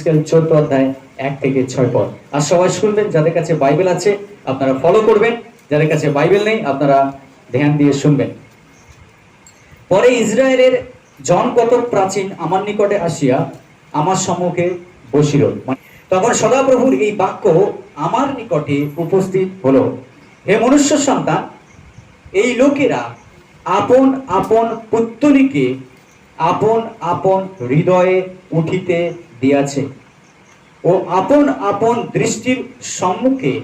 জিহিজকেল 14 অধ্যায় 1 থেকে 6 পদ। আর সবাই শুনবেন, যাদের কাছে বাইবেল আছে আপনারা ফলো করবেন, যাদের কাছে বাইবেল নেই আপনারা ধ্যান দিয়ে শুনবেন। পরে ইসরায়েলের জন কতক প্রাচীন আমার নিকটে আসিয়া আমার সম্মুখে বসিল। তখন সদাপ্রভুর এই বাক্য আমার নিকটে উপস্থিত হলো, হে মনুষ্য সন্তান, এই লোকেরা আপন আপন পুত্তলিকে আপন আপন হৃদয়ে উঠিতে দিয়াছে ও আপন আপন দৃষ্টির সম্মুখে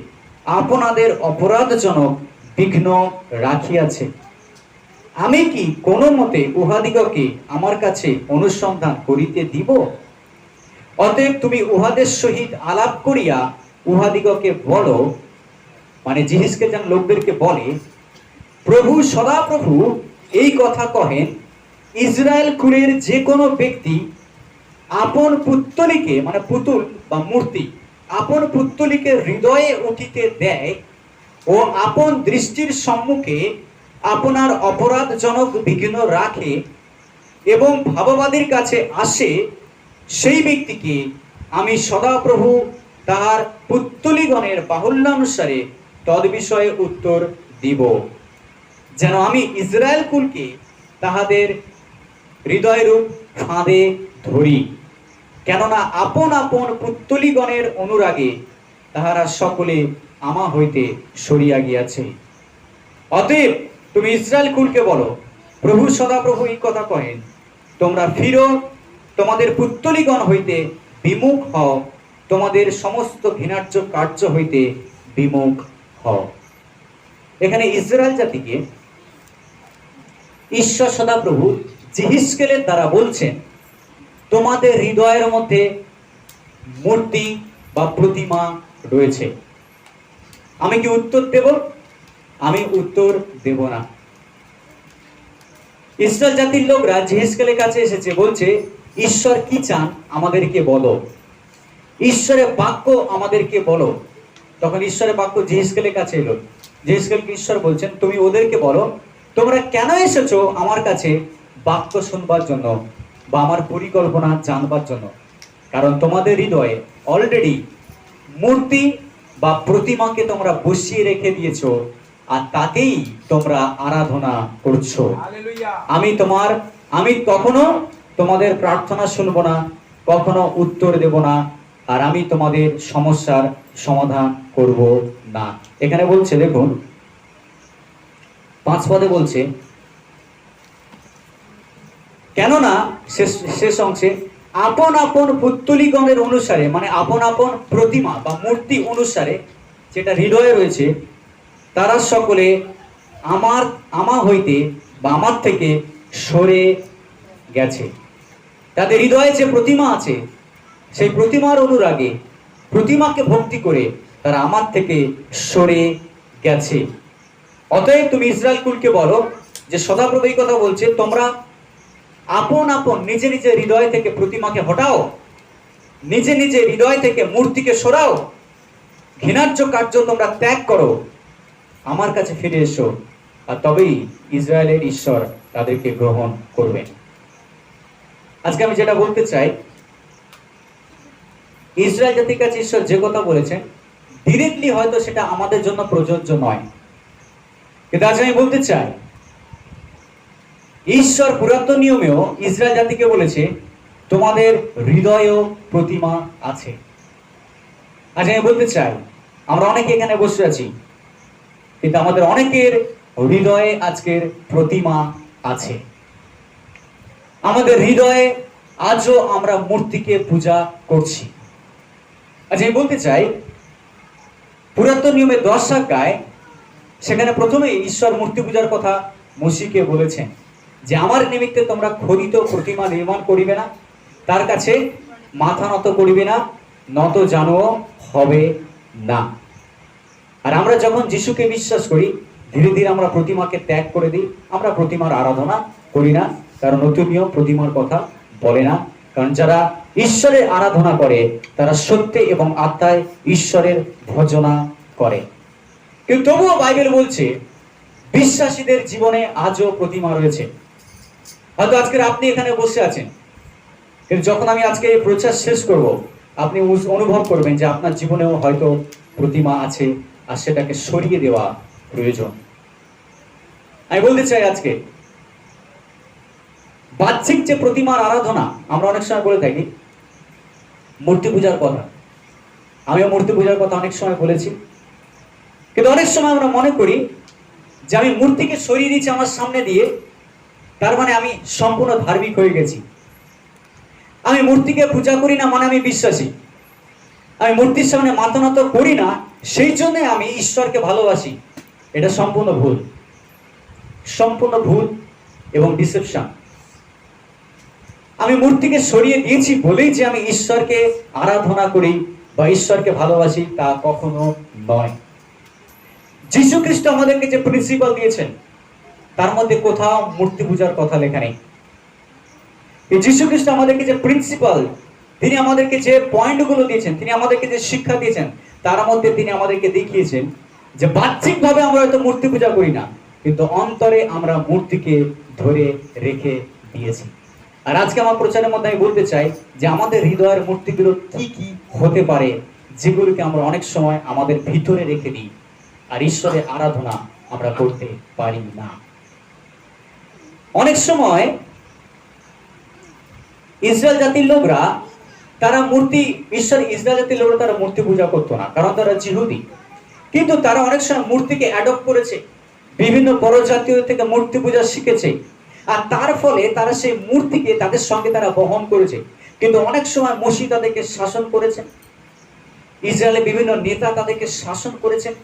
আপনাদের অপরাধজনক বিঘ্ন রাখিয়াছে। আমি কি কোনো মতে উহাদিগকে আমার কাছে অনুসন্ধান করিতে দিব? অতএব তুমি উহাদের সহিত আলাপ করিয়া উহাদিগকে বলো, মানে জিহিজকেল যেন লোকদেরকে বলে, প্রভু সদাপ্রভু এই কথা কহেন, ইসরায়েল কুলের যে কোনো ব্যক্তি আপন পুত্তলিকে, মানে পুতুল বা মূর্তি, আপন পুত্তলিকে হৃদয়ে উঠিতে দেয় ও আপন দৃষ্টির সম্মুখে আপনার অপরাধজনক বিঘ্ন রাখে এবং ভাববাদীর কাছে আসে, সেই ব্যক্তিকে আমি সদাপ্রভু তাহার পুত্তলিগণের বাহুল্যানুসারে তদ্বিষয়ে উত্তর দিব, যেন আমি ইসরায়েল কুলকে তাহাদের হৃদয়রূপ ফাঁদে ধরি। কেননা আপন আপন পুত্তলিগণের অনুরাগে তাহারা সকলে আমা হইতে সরিয়া গিয়াছে। অতএব তুমি ইসরায়েল কুলকে বলো, প্রভু সদাপ্রভু এই কথা কহেন, তোমরা ফিরো, তোমাদের পুত্তলিগণ হইতে বিমুখ হও, তোমাদের সমস্ত ঘৃণার্য কার্য হইতে বিমুখ হও। এখানে ইসরায়েল জাতিকে ঈশ্বর সদাপ্রভু জিহিজকেলের দ্বারা বলছেন, তোমাদের হৃদয়ের মধ্যে মূর্তি বা প্রতিমা রয়েছে। আমি কি উত্তর দেব? আমি উত্তর দেব না। ইসরায়েল জাতির লোকরা জিহিজকেলের কাছে এসেছে, বলছে ঈশ্বর কি চান আমাদেরকে বলো, ঈশ্বরের বাক্য আমাদেরকে বলো। তখন ঈশ্বরের বাক্য জিহিজকেলের কাছে এলো। জিহিজকেলকে ঈশ্বর বলছেন, তুমি ওদেরকে বলো, তোমরা কেন এসেছো আমার কাছে বাক্য শুনবার জন্য বা আমার পরিকল্পনা জানবার জন্য? কারণ তোমাদের হৃদয়ে অলরেডি মূর্তি বা প্রতিমাকে তোমরা বসিয়ে রেখে দিয়েছো, আর তাকেই তোমরা আরাধনা করছো। আমি কখনো তোমাদের প্রার্থনা শুনবো না, কখনো উত্তর দেব না, আর আমি তোমাদের সমস্যার সমাধান করব না। এখানে বলছে, দেখুন 5 পদে বলছে, কেননা শেষ অংশে আপন আপন পুত্তলিগণের অনুসারে, মানে আপন আপন প্রতিমা বা মূর্তি অনুসারে যেটা হৃদয়ে রয়েছে, তারা সকলে আমা হইতে বা আমার থেকে সরে গেছে। তাদের হৃদয়ে যে প্রতিমা আছে, সেই প্রতিমার অনুরাগে, প্রতিমাকে ভক্তি করে তারা আমার থেকে সরে গেছে। অতএব তুমি ইসরায়েল কুলকে বলো যে সদাপ্রভু এই কথা বলছে, তোমরা আপন আপন নিজে নিজে হৃদয় থেকে প্রতিমাকে হটাও, নিজে নিজে হৃদয় থেকে মূর্তিকে সরাও, ঘৃণার্য কার্য তোমরা ত্যাগ করো, আমার কাছে ফিরে এসো, আর তবেই ইসরায়েলের ঈশ্বর তাদেরকে গ্রহণ করবেন। আজকে আমি যেটা বলতে চাই, ইসরায়েল জাতির কাছে ঈশ্বর যে কথা বলেছেন, ডিরেক্টলি হয়তো সেটা আমাদের জন্য প্রযোজ্য নয়, কিন্তু আজ আমি বলতে চাই, ঈশ্বর পুরাতন নিয়মেও ইসরায়েল জাতিকে বলেছে, তোমাদের হৃদয়েও প্রতিমা আছে। আজ আমি বলতে চাই, আমরা অনেকে এখানে বসে আছি, কিন্তু আমাদের অনেকের হৃদয়ে আজকের প্রতিমা আছে। আমাদের হৃদয়ে আজও আমরা মূর্তিকে পূজা করছি। আজ আমি বলতে চাই, পুরাতন নিয়মে 10 আজ্ঞায় সেখানে প্রথমেই ঈশ্বর মূর্তি পূজার কথা মোশিকে বলেছেন যে আমার নিমিত্তে তোমরা খোদিত প্রতিমা নির্মাণ করিবে না, তার কাছে মাথা নত করিবে না, নত জানো হবে না। আর আমরা যখন যিশুকে বিশ্বাস করি, ধীরে ধীরে আমরা প্রতিমাকে ত্যাগ করে দিই, আমরা প্রতিমার আরাধনা করি না। কারণ নতুন নিয়ম প্রতিমার কথা বলে না, কারণ যারা ঈশ্বরের আরাধনা করে তারা সত্যে এবং আত্মায় ঈশ্বরের ভজনা করে। কিন্তু তবুও বাইবেল বলছে বিশ্বাসীদের জীবনে আজও প্রতিমা রয়েছে। হয়তো আজকের আপনি এখানে বসে আছেন, কিন্তু যখন আমি আজকে এই প্রচার শেষ করব, আপনি অনুভব করবেন যে আপনার জীবনেও হয়তো প্রতিমা আছে, আর সেটাকে সরিয়ে দেওয়া প্রয়োজন। আমি বলতে চাই আজকে বাহ্যিক যে প্রতিমার আরাধনা, আমরা অনেক সময় বলে থাকি মূর্তি পূজার কথা, আমিও মূর্তি পূজার কথা অনেক সময় বলেছি, কিন্তু অনেক সময় আমরা মনে করি যে আমি মূর্তিকে সরিয়ে দিচ্ছি আমার সামনে দিয়ে, তার মানে আমি সম্পূর্ণ ধার্মিক হয়ে গেছি। আমি মূর্তিকে পূজা করি না মানে আমি বিশ্বাসী। আমি মূর্তির সামনে মাথা নত করি না সেই জন্য আমি ঈশ্বরকে ভালোবাসি। এটা সম্পূর্ণ ভুল, সম্পূর্ণ ভুল এবং ডিসেপশন। আমি মূর্তিকে সরিয়ে দিয়েছি বলেই যে আমি ঈশ্বরকে আরাধনা করি বা ঈশ্বরকে ভালোবাসি, তা কখনো নয়। যীশু খ্রিস্ট আমাদেরকে যে প্রিন্সিপাল দিয়েছেন তার মধ্যে কোথাও মূর্তি পূজার কথা লেখা নেই। এই যীশু খ্রিস্ট আমাদেরকে যে প্রিন্সিপাল, তিনি আমাদেরকে যে পয়েন্টগুলো দিয়েছেন, তিনি আমাদেরকে যে শিক্ষা দিয়েছেন, তার মধ্যে তিনি আমাদেরকে দেখিয়েছেন যে বাহ্যিকভাবে আমরা হয়তো মূর্তি পূজা করি না, কিন্তু অন্তরে আমরা মূর্তিকে ধরে রেখে দিয়েছি। আর আজকে আমার প্রচারের মধ্যে আমি বলতে চাই যে আমাদের হৃদয়ের মূর্তিগুলো কি কি হতে পারে, যেগুলোকে আমরা অনেক সময় আমাদের ভিতরে রেখে দিই, আর ঈশ্বরের আরাধনা আমরা করতে পারি না। অনেক সময় ইসরায়েল জাতির লোকরা তারা মূর্তি, ইসরায়েল জাতির লোকরা তারা মূর্তি পূজা করতো না, কারণ তারা জিহুদি। কিন্তু তারা অনেক সময় মূর্তিকে অ্যাডপ্ট করেছে, বিভিন্ন পরজাতীয় থেকে মূর্তি পূজা শিখেছে, আর তার ফলে তারা সেই মূর্তিকে তাদের সঙ্গে তারা বহন করেছে। কিন্তু অনেক সময় মসি তাদেরকে শাসন করেছেন, ইসরায়েলের বিভিন্ন নেতা তাদেরকে শাসন করেছেন,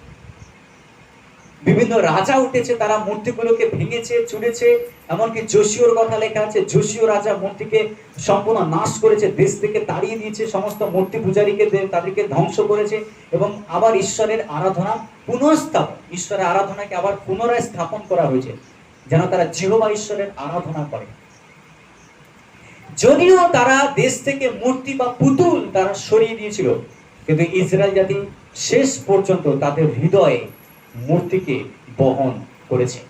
বিভিন্ন রাজা উঠেছে, তারা মূর্তিগুলোকে ভেঙেছে, চুরেছে। এমনকি যোশীয়র কথা লেখা আছে, যোশীয় রাজা মূর্তিকে সম্পূর্ণ নাশ করেছে, দেশ থেকে তাড়িয়ে দিয়েছে, সমস্ত মূর্তি পূজারীকে তাদেরকে ধ্বংস করেছে, এবং আবার ঈশ্বরের আরাধনা পুনঃস্থাপন, ঈশ্বরের আরাধনাকে আবার পুনরায় স্থাপন করা হয়েছে, যেন তারা জিহোবা ঈশ্বরের আরাধনা করে। যদিও তারা দেশ থেকে মূর্তি বা পুতুল তারা সরিয়ে দিয়েছিল, কিন্তু ইসরায়েল জাতি শেষ পর্যন্ত তাদের হৃদয়ে মূর্তিকে বহন করেছে।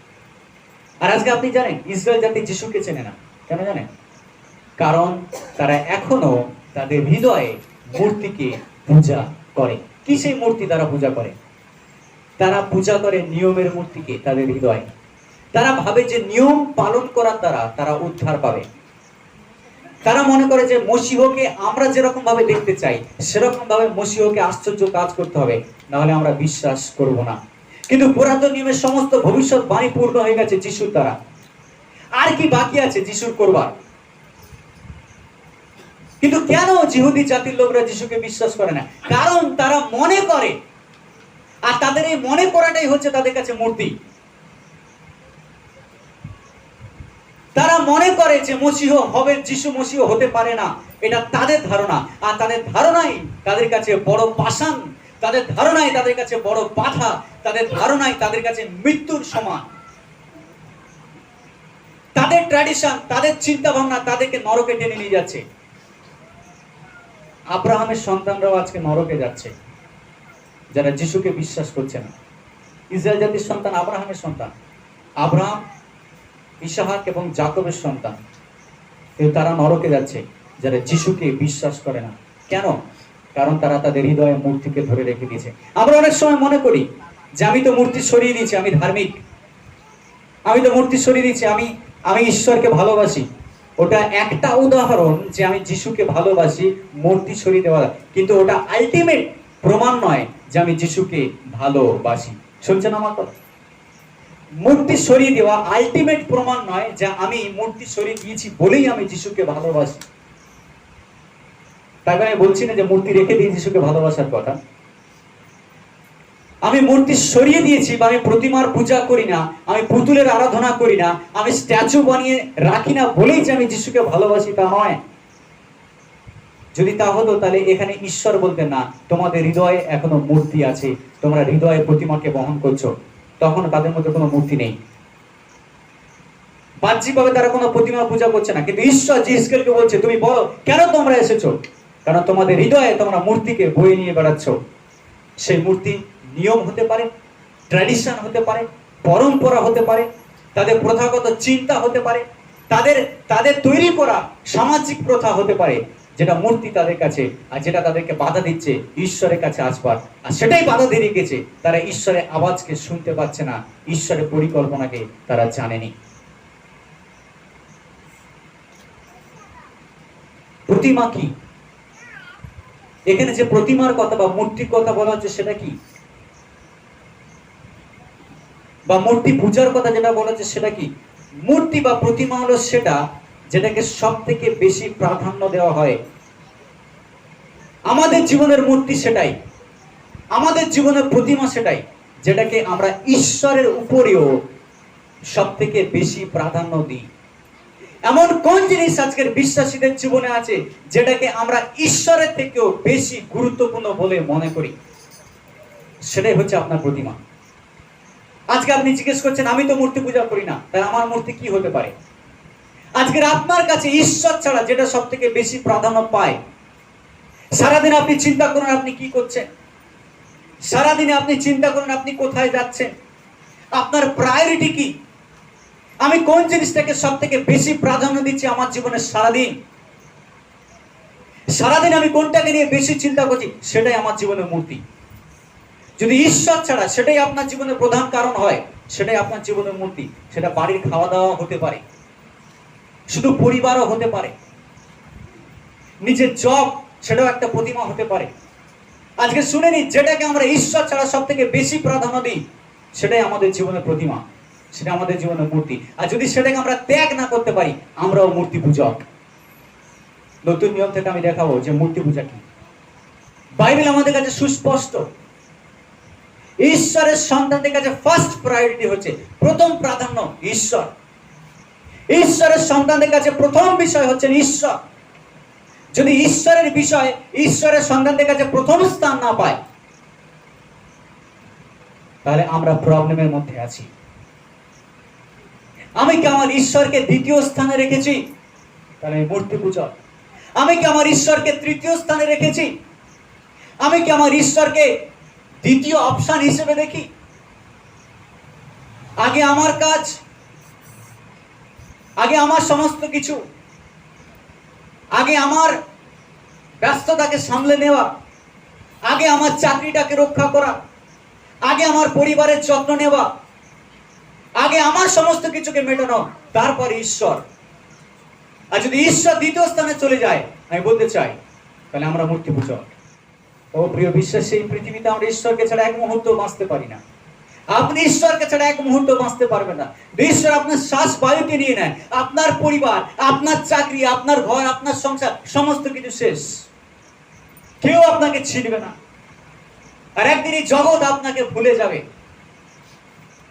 আর আজকে আপনি জানেন ইসরায়েল জাতি যিশুকে চেনে না, কেন জানেন? কারণ তারা এখনো তাদের হৃদয়ে মূর্তিকে পূজা করে। কি সেই মূর্তি তারা পূজা করে? তারা পূজা করে নিয়মের মূর্তিকে তাদের হৃদয়ে। তারা ভাবে যে নিয়ম পালন করার দ্বারা তারা উদ্ধার পাবে। তারা মনে করে যে মসিহকে আমরা যেরকম ভাবে দেখতে চাই সেরকম ভাবে মসিহকে আশ্চর্য কাজ করতে হবে, নাহলে আমরা বিশ্বাস করব না। কিন্তু পুরাতন নিয়মের সমস্ত ভবিষ্যৎবাণী পূর্ণ হয়ে গেছে যিশুর দ্বারা। আর কি বাকি আছে যিশুর করবার? কিন্তু কেন জিহুদি জাতির লোকরা যিশুকে বিশ্বাস করে না? কারণ তারা মনে করে, আর তাদের এই মনে করাটাই হচ্ছে তাদের কাছে মূর্তি। তারা মনে করে যে মসিহ হবে, যিশু মসিহ হতে পারে না, এটা তাদের ধারণা। আর তাদের ধারণাই তাদের কাছে বড় পাষাণ, তাদের ধারণাই তাদের কাছে বড় বাধা, তাদের ধারণাই তাদের কাছে মৃত্যুর সমান। তাদের ট্র্যাডিশন, তাদের চিন্তা ভাবনা তাদেরকে নরকে টেনে নিয়ে যাচ্ছে। আব্রাহামের সন্তানরাও আজকে নরকে যাচ্ছে, যারা যিশুকে বিশ্বাস করছে না। ইসরায়েল জাতির সন্তান আব্রাহামের সন্তান, আব্রাহাম, ইসাহাক এবং যাকবের সন্তান, কিন্তু তারা নরকে যাচ্ছে যারা যিশুকে বিশ্বাস করে না। কেন? কারণ তারা তাদের হৃদয়ে মূর্তিকে ধরে রেখে দিয়েছে। আমরা অনেক সময় মনে করি যে আমি তো মূর্তি সরিয়ে দিয়েছি, আমি ধার্মিক, আমি তো মূর্তি সরিয়ে দিয়েছি, আমি ঈশ্বরকে ভালোবাসি। ওটা একটা উদাহরণ যে আমি যিশুকে ভালোবাসি, মূর্তি সরিয়ে দেওয়া, কিন্তু ওটা আলটিমেট প্রমাণ নয় যে আমি যিশুকে ভালোবাসি। শুনছেন আমার কথা? মূর্তি সরিয়ে দেওয়া আলটিমেট প্রমাণ নয় যে আমি মূর্তি সরিয়ে দিয়েছি বলেই আমি যিশুকে ভালোবাসি। তাই আমি বলছি না যে মূর্তি রেখে দিয়ে যিশুকে ভালোবাসার কথা। আমি মূর্তি সরিয়ে দিয়েছি বা আমি প্রতিমার পূজা করি না, আমি পুতুলের আরাধনা করি না, আমি স্ট্যাচু বানিয়ে রাখি না বলেই যে আমি যিশুকে ভালোবাসি, তা নয়। যদি তা হতো তাহলে এখানে ঈশ্বর বলতেন না তোমাদের হৃদয়ে এখনো মূর্তি আছে, তোমরা হৃদয়ে প্রতিমাকে বহন করছো। তখন তাদের মধ্যে কোনো মূর্তি নেই, বাহ্যিকভাবে তারা কোনো প্রতিমা পূজা করছে না। কিন্তু ঈশ্বর জিসকেলকে বলছে তুমি বলো কেন তোমরা এসেছো? কারণ তোমাদের হৃদয়ে তোমরা মূর্তিকে বয়ে নিয়ে বেড়াচ্ছ। সেই মূর্তি নিয়ম হতে পারে, ট্র্যাডিশন হতে পারে, পরম্পরা হতে পারে, তাদের প্রথাগত চিন্তা হতে পারে, তাদের তৈরি করা সামাজিক প্রথা হতে পারে। যেটা মূর্তি তাদের কাছে, আর যেটা তাদেরকে বাধা দিচ্ছে ঈশ্বরের কাছে আসবার, আর সেটাই বাধা দিয়ে রেখেছে। তারা ঈশ্বরের আওয়াজকে শুনতে পাচ্ছে না, ঈশ্বরের পরিকল্পনাকে তারা জানেনি। প্রতিমা কি? এখানে যে প্রতিমার কথা বা মূর্তির কথা বলা হচ্ছে সেটা কি? বা মূর্তি পূজার কথা যেটা বলা হচ্ছে সেটা কি? মূর্তি বা প্রতিমা হলো সেটা যেটাকে সব থেকে বেশি প্রাধান্য দেওয়া হয়। আমাদের জীবনের মূর্তি সেটাই, আমাদের জীবনের প্রতিমা সেটাই, যেটাকে আমরা ঈশ্বরের উপরেও সব থেকে বেশি প্রাধান্য দিই। এমন কোন জিনিস আজকের বিশ্বাসীদের জীবনে আছে যেটাকে আমরা ঈশ্বরের থেকেও বেশি গুরুত্বপূর্ণ বলে মনে করি? সেটাই হচ্ছে আপনার প্রতিমা। আজকে আপনি জিজ্ঞেস করছেন, আমি তো মূর্তি পূজা করি না, তাই আমার মূর্তি কি হতে পারে? আজকের আপনার কাছে ঈশ্বর ছাড়া যেটা সব থেকে বেশি প্রাধান্য পায়, সারাদিন আপনি চিন্তা করুন আপনি কি করছেন, সারাদিনে আপনি চিন্তা করুন আপনি কোথায় যাচ্ছেন, আপনার প্রায়োরিটি কি? আমি কোন জিনিসটাকে সব থেকে বেশি প্রাধান্য দিচ্ছি আমার জীবনে? সারাদিন সারাদিন আমি কোনটাকে নিয়ে বেশি চিন্তা করছি, সেটাই আমার জীবনের মূর্তি। যদি ঈশ্বর ছাড়া সেটাই আপনার জীবনের প্রধান কারণ হয়, সেটাই আপনার জীবনের মূর্তি। সেটা বাড়ির খাওয়া দাওয়া হতে পারে, শুধু পরিবারও হতে পারে, নিজের জব সেটাও একটা প্রতিমা হতে পারে। আজকে শুনে নি, যেটাকে আমরা ঈশ্বর ছাড়া সব থেকে বেশি প্রাধান্য দিই সেটাই আমাদের জীবনের প্রতিমা, সেটা আমাদের জীবনের মূর্তি। আর যদি সেটাকে আমরা ত্যাগ না করতে পারি, আমরাও মূর্তি পূজক। নতুন নিয়ম থেকে আমি দেখাবো যে মূর্তি পূজা কি। বাইবেল আমাদের কাছে সুস্পষ্ট, ঈশ্বরের সন্তানদের কাছে ফার্স্ট প্রায়োরিটি হচ্ছে, প্রথম প্রাধান্য ঈশ্বর। ঈশ্বরের সন্তানদের কাছে প্রথম বিষয় হচ্ছে ঈশ্বর। যদি ঈশ্বরের বিষয় ঈশ্বরের সন্তানদের কাছে প্রথম স্থান না পায়, তাহলে আমরা প্রবলেমের মধ্যে আছি। আমি কি আমার ঈশ্বরকে দ্বিতীয় স্থানে রেখেছি? তাহলে মূর্তি পূজা। আমি কি আমার ঈশ্বরকে তৃতীয় স্থানে রেখেছি? আমি কি আমার ঈশ্বরকে দ্বিতীয় অপশন হিসেবে দেখি? আগে আমার কাজ, আগে আমার সমস্ত কিছু, আগে আমার ব্যস্ততাকে সামলে নেওয়া, আগে আমার চাকরিটাকে রক্ষা করা, আগে আমার পরিবারের যত্ন নেওয়া, আগে আমার সমস্ত কিছুকে মেটানো, তারপরে ঈশ্বর। আর যদি ঈশ্বর দ্বিতীয় স্থানে চলে যায়, আমি বলতে চাই তাহলে আমরা মূর্তি পূজক। ও প্রিয় বিশ্বাস, এই পৃথিবীতে আমরা ঈশ্বরকে ছাড়া এক মুহূর্ত বাঁচতে পারি না। আপনি ঈশ্বরকে ছাড়া এক মুহূর্ত বাঁচতে পারবেন না। ঈশ্বর আপনার শ্বাস বায়ুকে নিয়ে নেয়, আপনার পরিবার, আপনার চাকরি, আপনার ঘর, আপনার সংসার, সমস্ত কিছু শেষ। কেউ আপনাকে ছিড়বে না, আর একদিন এই জগৎ আপনাকে ভুলে যাবে।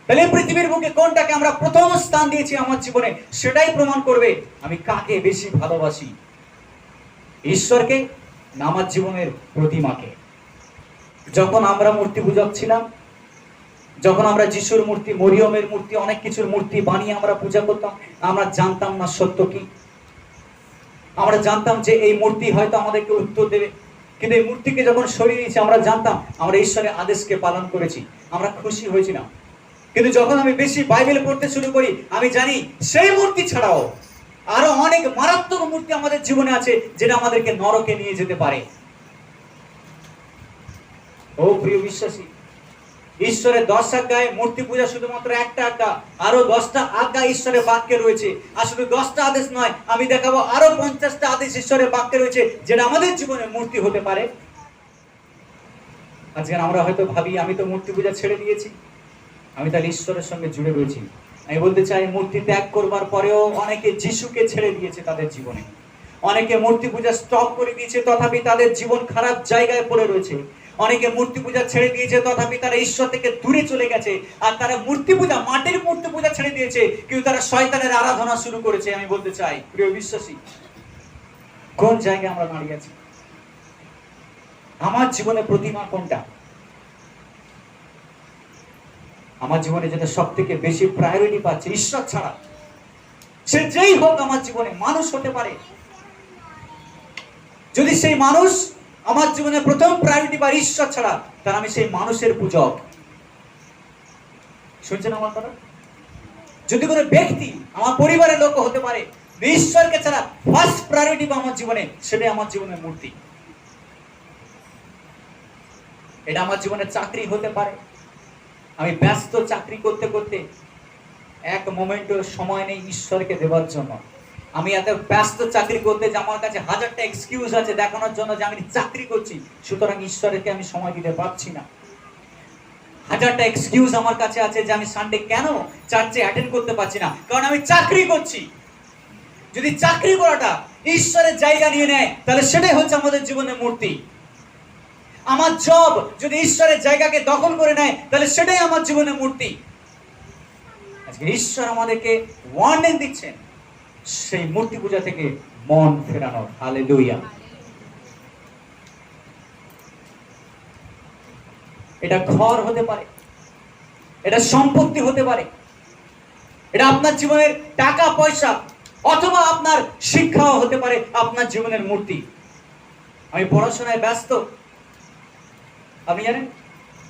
তাহলে পৃথিবীর বুকে কোনটাকে আমরা প্রথম স্থান দিয়েছি আমার জীবনে, সেটাই প্রমাণ করবে আমি কাকে বেশি ভালোবাসি, ঈশ্বরকে না আমার জীবনের প্রতিমাকে। যখন আমরা মূর্তি পূজক ছিলাম, যখন আমরা যিশুর মূর্তি, মরিয়মের মূর্তি, অনেক কিছুর মূর্তি বানিয়ে আমরা পূজা করতাম, আমরা জানতাম না সত্য কি। আমরা জানতাম যে এই মূর্তি হয়তো আমাদেরকে উত্তর দেবে, কিন্তু এই মূর্তিকে যখন সরিয়ে দিয়েছি, আমরা জানতাম আমরা ঈশ্বরের আদেশকে পালন করেছি, আমরা খুশি হয়েছিলাম। কিন্তু যখন আমি বেশি বাইবেল পড়তে শুরু করি, আমি জানি সেই মূর্তি ছাড়াও আরো অনেক মারাত্মক মূর্তি আমাদের জীবনে আছে, যেটা আমাদেরকে নরকে নিয়ে যেতে পারে। ও প্রিয় বিশ্বাসী, ঈশ্বরের 10 আজ্ঞায় মূর্তি পূজা শুধুমাত্র একটা আজ্ঞা, আরো 10টা আজ্ঞা ঈশ্বরের বাক্যে রয়েছে। আর শুধু 10টা আদেশ নয়, আমি দেখাবো আরো 50টা আদেশ ঈশ্বরের বাক্যে রয়েছে, যেটা আমাদের জীবনে মূর্তি হতে পারে। আজকে আমরা হয়তো ভাবি আমি তো মূর্তি পূজা ছেড়ে দিয়েছি, আমি তাহলে ঈশ্বরের সঙ্গে জুড়ে রয়েছি। আমি বলতে চাই, মূর্তি ত্যাগ করবার পরেও অনেকে যিশুকে ছেড়ে দিয়েছে তাদের জীবনে, অনেকে মূর্তি পূজা স্টপ করে দিয়েছে, তথাপি তাদের জীবন খারাপ জায়গায় পড়ে রয়েছে। অনেকে মূর্তি পূজা ছেড়ে দিয়েছে, তথাপি তারা ঈশ্বর থেকে দূরে চলে গেছে। আর তারা মূর্তি পূজা, মাটির মূর্তি পূজা ছেড়ে দিয়েছে, কিন্তু তারা শয়তানের আরাধনা শুরু করেছে। আমি বলতে চাই প্রিয় বিশ্বাসী, কোন জায়গায় আমরা দাঁড়িয়ে আছি? আমার জীবনে প্রতিমা কোনটা? আমার জীবনে যেটা সব থেকে বেশি প্রায়োরিটি পাচ্ছে ঈশ্বর ছাড়া, সে যেই হোক আমার জীবনে, মানুষ হতে পারে, যদি সেই মানুষ আমার জীবনে প্রথম প্রায়োরিটি পায় ঈশ্বর ছাড়া, তাহলে আমি সেই মানুষের পূজক। শুনছেন আমার কথা? যদি কোনো ব্যক্তি, আমার পরিবারের লোক হতে পারে, ঈশ্বরকে ছাড়া ফার্স্ট প্রায়োরিটি আমার জীবনে, সেটাই আমার জীবনের মূর্তি। এটা আমার জীবনে চাকরি হতে পারে, আমি ব্যস্ত চাকরি করতে করতে এক মোমেন্টও সময় নেই ঈশ্বরকে দেওয়ার জন্য। আমি এত ব্যস্ত চাকরি করতে যে আমার কাছে হাজারটা এক্সকিউজ আছে দেখানোর জন্য যে আমি চাকরি করছি, সুতরাং ঈশ্বরকে আমি সময় দিতে পারছি না। হাজারটা এক্সকিউজ আমার কাছে আছে যে আমি সানডে কেন চার্চে অ্যাটেন্ড করতে পারছি না, কারণ আমি চাকরি করছি। যদি চাকরি করাটা ঈশ্বরের জায়গা নিয়ে নেয়, তাহলে সেটাই হচ্ছে আমাদের জীবনের মূর্তি। আমার জব যদি ঈশ্বরের জায়গাকে দখল করে নেয়, তাহলে সেটাই আমার জীবনের মূর্তি। আজকে ঈশ্বর আমাদেরকে ওয়ার্নিং দিচ্ছেন সেই মূর্তি পূজা থেকে মন ফেরানোর। হালেলুয়া। এটা ঘর হতে পারে, এটা সম্পত্তি হতে পারে, এটা আপনার জীবনের টাকা পয়সা, অথবা আপনার শিক্ষাও হতে পারে আপনার জীবনের মূর্তি। আমি পড়াশোনায় ব্যস্ত, আপনি জানেন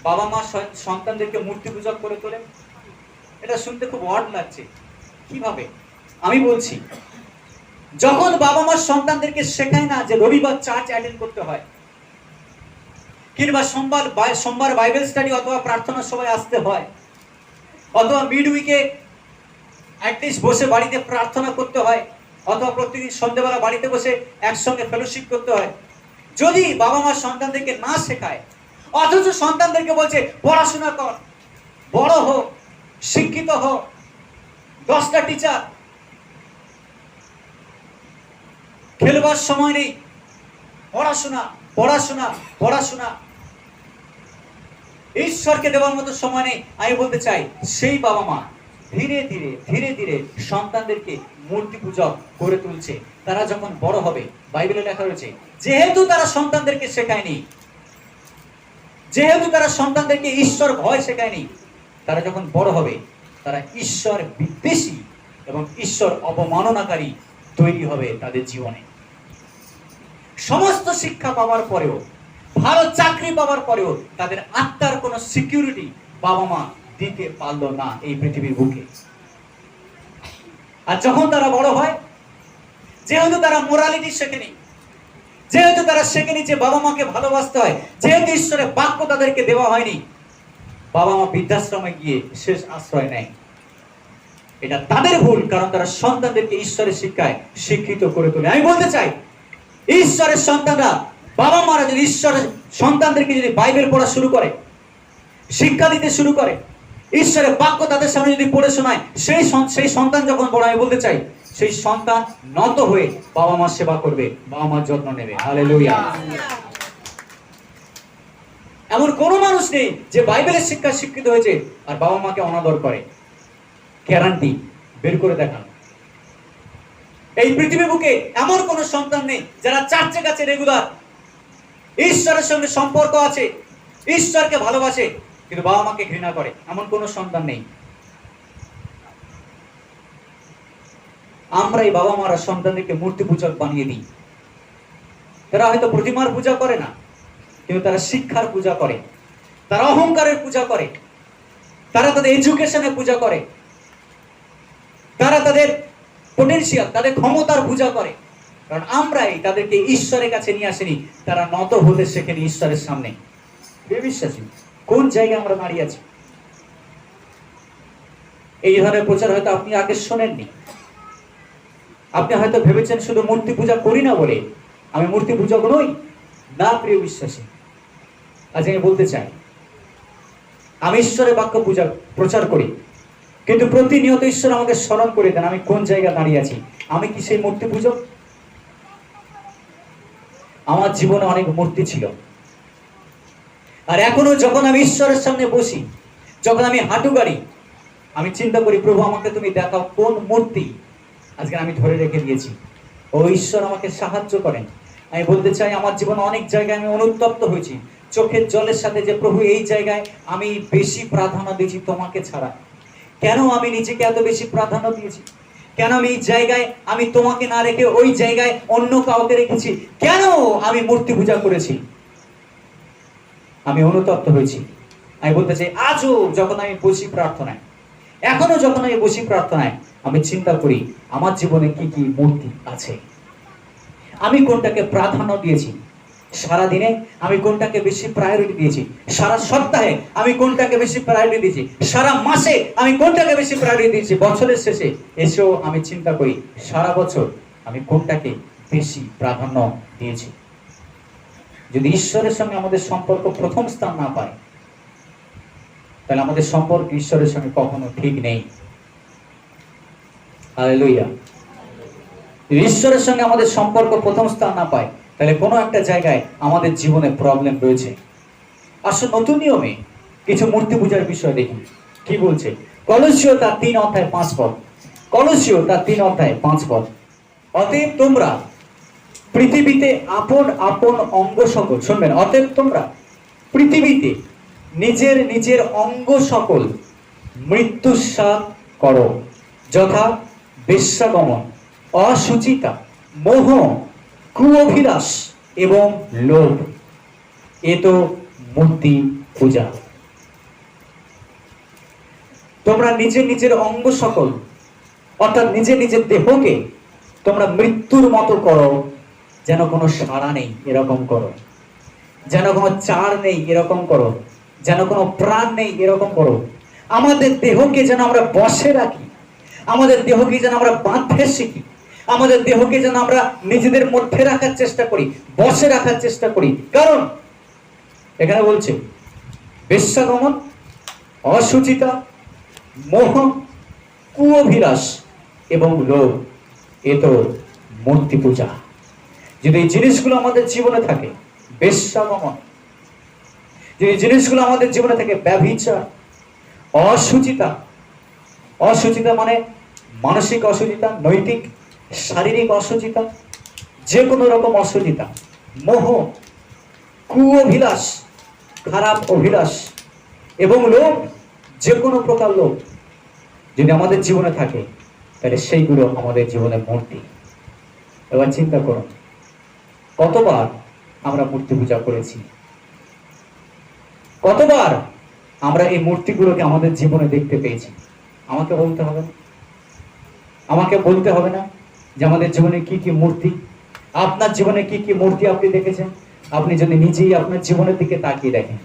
বাবা মা সন্তানদেরকে মূর্তি পূজা করে তোলে। এটা শুনতে খুব অড লাগছে, কিভাবে? আমি বলছি, যখন বাবা মা সন্তানদেরকে শেখায় না যে রবিবার চার্চ অ্যাটেন্ড করতে হয়, কিংবা সোমবার বাইবেল স্টাডি অথবা প্রার্থনা সভায় আসতে হয়, অথবা মিড উইকে অ্যাটলিস্ট বসে বাড়িতে প্রার্থনা করতে হয়, অথবা প্রতিদিন সন্ধ্যেবেলা বাড়িতে বসে একসঙ্গে ফেলোশিপ করতে হয়, যদি বাবা মা সন্তানদেরকে না শেখায়, অথচ সন্তানদেরকে বলছে পড়াশোনা কর, বড় হো, শিক্ষিত হো, 10টা টিচার, খেলবার সময় নেই, পড়াশোনা পড়াশোনা পড়াশোনা, ঈশ্বরকে দেওয়ার মতো সময় নেই। আমি বলতে চাই, সেই বাবা মা ধীরে ধীরে ধীরে ধীরে সন্তানদেরকে মূর্তি পূজক করে তুলছে। তারা যখন বড় হবে, বাইবেলে লেখা রয়েছে, যেহেতু তারা সন্তানদেরকে শেখায়নি, যেহেতু তারা সন্তানদেরকে ঈশ্বর ভয় শেখায়নি, তারা যখন বড় হবে তারা ঈশ্বর বিদ্বেষী এবং ঈশ্বর অবমাননাকারী তৈরি হবে তাদের জীবনে। সমস্ত শিক্ষা পাওয়ার পরেও, ভালো চাকরি পাওয়ার পরেও তাদের আত্মার কোনো সিকিউরিটি বাবা মা দিতে পারলো না এই পৃথিবীর বুকে। আর যখন তারা বড় হয়, যেহেতু তারা মোরালিটি শেখেনি, যেহেতু তারা শেখেনি যে বাবা মাকে ভালোবাসতে হয়, যেহেতু ঈশ্বরের বাক্য তাদেরকে দেওয়া হয়নি, বাবা মা বৃদ্ধাশ্রমে গিয়ে শেষ আশ্রয় নেয়। এটা তাদের ভুল, কারণ তারা সন্তানদেরকে ঈশ্বরের শিক্ষায় শিক্ষিত করে তোলে। আমি বলতে চাই, ঈশ্বরের সন্তানরা, বাবা মারা যদি ঈশ্বরের সন্তানদেরকে যদি বাইবেল পড়া শুরু করে, শিক্ষা দিতে শুরু করে, ঈশ্বরের বাক্য তাদের সামনে যদি পড়ে শোনায়, সেই সন্তান যখন বড়, আমি বলতে চাই সেই সন্তান নত হয়ে বাবা মার সেবা করবে, বাবা মার যত্ন নেবে। হালেলুয়া। এমন কোন মানুষ নেই যে বাইবেলের শিক্ষা শিক্ষিত হয়েছে আর বাবা মাকে অনাদর করে। গ্যারান্টি বের করে দেখান। এই পৃথিবী বুকে এমন কোন সন্তান নেই যারা চার্চে কাছে রেগুলার, ঈশ্বরের সঙ্গে সম্পর্ক আছে, ঈশ্বরকে ভালোবাসে, কিন্তু বাবা মাকে ঘৃণা করে, এমন কোন সন্তান নেই। আমরা এই বাবা মারা সন্তানদেরকে মূর্তি পূজক বানিয়ে দিই। তারা হয়তো প্রতিমার পূজা করে না, কিন্তু তারা শিক্ষার পূজা করে, তারা অহংকারের পূজা করে, তারা তাদের এডুকেশনের পূজা করে, তারা তাদের পোটেনশিয়াল, তাদের ক্ষমতার পূজা করে। কারণ আমরাই তাদেরকে ঈশ্বরের কাছে নিয়ে আসেনি, তারা নত হতে শেখেনি ঈশ্বরের সামনে। বিশ্বাসী কোন জায়গায় আমরা দাঁড়িয়ে আছি? এই ধরনের প্রচার হয়তো আপনি আগে শোনেননি। আপনি হয়তো ভেবেছেন শুধু মূর্তি পূজা করি না বলে আমি মূর্তি পূজক নই। না প্রিয় বিশ্বাসী, আজ আমি বলতে চাই, আমি ঈশ্বরের বাক্য পূজা প্রচার করি, কিন্তু প্রতিনিয়ত ঈশ্বর আমাকে স্মরণ করে দেন আমি কোন জায়গায় দাঁড়িয়ে আছি। আমি কি সেই মূর্তি পূজক? আমার জীবনে অনেক মূর্তি ছিল, আর এখনো যখন আমি ঈশ্বরের সামনে বসি, যখন আমি হাঁটু গাড়ি, আমি চিন্তা করি, প্রভু আমাকে তুমি দেখাও কোন মূর্তি আজকে আমি ধরে রেখে দিয়েছি। ও ঈশ্বর আমাকে সাহায্য করেন। আমি বলতে চাই, আমার জীবনে অনেক জায়গায় আমি অনুতপ্ত হয়েছি, চোখের জলের সাথে, যে প্রভু এই জায়গায় আমি বেশি প্রাধান্য দিয়েছি তোমাকে ছাড়া। কেন আমি নিজেকে এত বেশি প্রাধান্য দিয়েছি? কেন আমি এই জায়গায় আমি তোমাকে না রেখে ওই জায়গায় অন্য কাউকে রেখেছি? কেন আমি মূর্তি পূজা করেছি? আমি অনুতপ্ত হয়েছি। আমি বলতে চাই, আজও যখন আমি বসি প্রার্থনায়, এখনো যখন আমি বসি প্রার্থনায়, আমি চিন্তা করি আমার জীবনে কি কি মূর্তি আছে, আমি কোনটাকে প্রাধান্য দিয়েছি সারা দিনে, আমি কোনটাকে বেশি প্রায়োরিটি দিয়েছি, সারা সপ্তাহে আমি কোনটাকে বেশি প্রায়োরিটি দিয়েছি, সারা মাসে আমি কোনটাকে বেশি প্রায়োরিটি দিয়েছি, বছরের শেষে এসেও আমি চিন্তা করি সারা বছর আমি কোনটাকে বেশি প্রাধান্য দিয়েছি। যদি ঈশ্বরের সঙ্গে আমাদের সম্পর্ক প্রথম স্থান না পায়, তাহলে আমাদের সম্পর্ক ঈশ্বরের সঙ্গে কখনো ঠিক নেই। হালেলুয়া। ঈশ্বরের সঙ্গে আমাদের সম্পর্ক প্রথম স্থান না পায়, তাহলে কোনো একটা জায়গায় আমাদের জীবনে প্রবলেম রয়েছে। আসলে নতুন নিয়মে কিছু মূর্তি পূজার বিষয় দেখি কি বলছে। কলসীয় তার 3:5 কলসীয় তার 3:5 অতএব তোমরা পৃথিবীতে আপন আপন অঙ্গ সকল, শুনবেন, অতএব তোমরা পৃথিবীতে নিজের নিজের অঙ্গ সকল মৃত্যুস্বাদ করো, যথা বেশ্যাগমন, অসুচিতা, মোহ, কুঅভিলাষ এবং লোভ, এ তো মূর্তি পূজা। তোমরা নিজের নিজের অঙ্গ সকল, অর্থাৎ নিজের নিজের দেহকে তোমরা মৃত্যুর মতো করো, যেন কোনো সাড়া নেই এরকম করো, যেন কোনো চার নেই এরকম করো, যেন কোনো প্রাণ নেই এরকম করো। আমাদের দেহকে যেন আমরা বশে রাখি, আমাদের দেহকে যেন আমরা বাঁধতে শিখি, আমাদের দেহকে যেন আমরা নিজেদের মধ্যে রাখার চেষ্টা করি, বশে রাখার চেষ্টা করি। কারণ এখানে বলছে বেশ্যাগমন, অসুচিতা, মোহ, কুঅভিলাষ এবং লোভ, এ তো মূর্তি পূজা। যদি এই জিনিসগুলো আমাদের জীবনে থাকে, বেশ্যাগমন, যদি জিনিসগুলো আমাদের জীবনে থাকে, ব্যভিচার, অসুচিতা, অসুচিতা মানে মানসিক অসুচিতা, নৈতিক শারীরিক অসুচিতা, যে কোনো রকম অসুচিতা, মোহ, কুঅভিলাষ, খারাপ অভিলাষ এবং লোভ, যে কোনো প্রকার লোভ যদি আমাদের জীবনে থাকে, তাহলে সেইগুলো আমাদের জীবনের মূর্তি। এবার চিন্তা করুন, কতবার আমরা মূর্তি পূজা করেছি, কতবার আমরা এই মূর্তিগুলোকে আমাদের জীবনে দেখতে পেয়েছি। আমাকে বলতে হবে না, আমাকে বলতে হবে না যে আমাদের জীবনে কি কি মূর্তি, আপনার জীবনে কি কি মূর্তি আপনি দেখেছেন। আপনি যদি নিজেই আপনার জীবনের দিকে তাকিয়ে দেখেন,